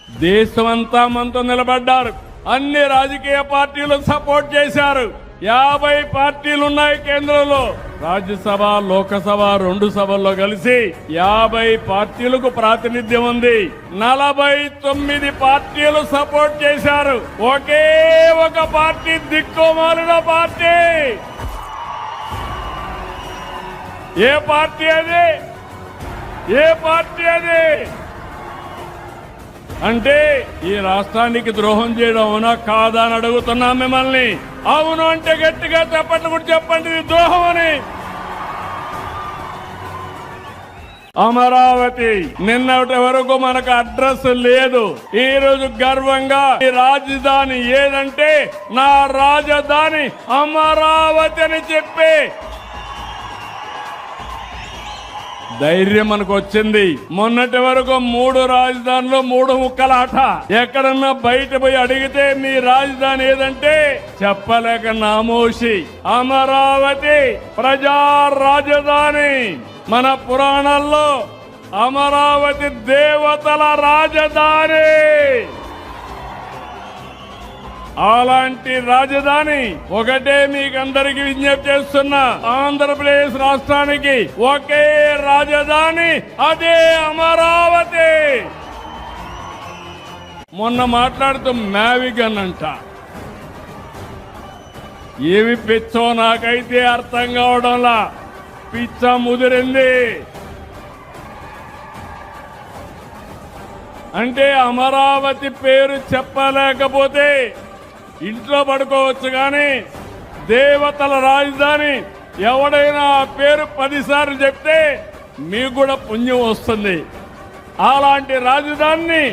దేశమంతా మనతో నిలబడ్డారు. అన్ని రాజకీయ పార్టీలు సపోర్ట్ చేశారు. 50 పార్టీలు ఉన్నాయి కేంద్రంలో. రాజ్యసభ, లోకసభ 2 సభల్లో కలిసి 50 పార్టీలకు ప్రాతినిధ్యం ఉంది. 49 పార్టీలు సపోర్ట్ చేశారు. ఒకే ఒక పార్టీ దిక్కుమాలిన పార్టీ. ఏ పార్టీ అది? ఏ పార్టీ అది? అంటే ఈ రాష్ట్రానికి ద్రోహం చేయడం అవునా కాదా అని అడుగుతున్నాం మిమ్మల్ని. అవును అంటే గట్టిగా చెప్పట్లు కూడా చెప్పండి, ఇది ద్రోహం అని. అమరావతి నిన్నటి వరకు మనకు అడ్రస్ లేదు. ఈ రోజు గర్వంగా ఈ రాజధాని ఏదంటే నా రాజధాని అమరావతి అని చెప్పి ధైర్యం మనకు వచ్చింది. మొన్నటి వరకు 3 రాజధానులు 3 ముక్కలాట. ఎక్కడన్నా బయట పోయి అడిగితే మీ రాజధాని ఏదంటే చెప్పలేక నామోషి. అమరావతి ప్రజా రాజధాని. మన పురాణాల్లో అమరావతి దేవతల రాజధాని. అలాంటి రాజధాని ఒకటే మీకందరికి విజ్ఞప్తి చేస్తున్నా. ఆంధ్రప్రదేశ్ రాష్ట్రానికి ఒకే రాజధాని, అదే అమరావతి. మొన్న మాట్లాడుతూ మ్యావిగన్ అంట. ఏమి పిచ్చో నాకైతే అర్థం కావడంలా. పిచ్చ ముదిరింది. అంటే అమరావతి పేరు చెప్పలేకపోతే ఇంట్లో పడుకోవచ్చు, కానీ దేవతల రాజధాని ఎవడైనా ఆ పేరు 10 సార్లు చెప్తే మీకు కూడా పుణ్యం వస్తుంది. అలాంటి రాజధానిని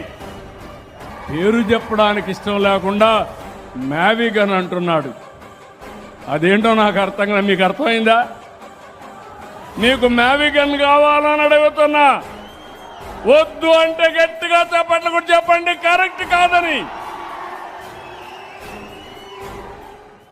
పేరు చెప్పడానికి ఇష్టం లేకుండా మ్యావిగన్ అంటున్నాడు. అదేంటో నాకు అర్థం కాదు. మీకు అర్థమైందా? మీకు మ్యావిగన్ కావాలని అడుగుతున్నా. వద్దు అంటే గట్టిగా చెప్పండి కూడా చెప్పండి, కరెక్ట్ కాదని.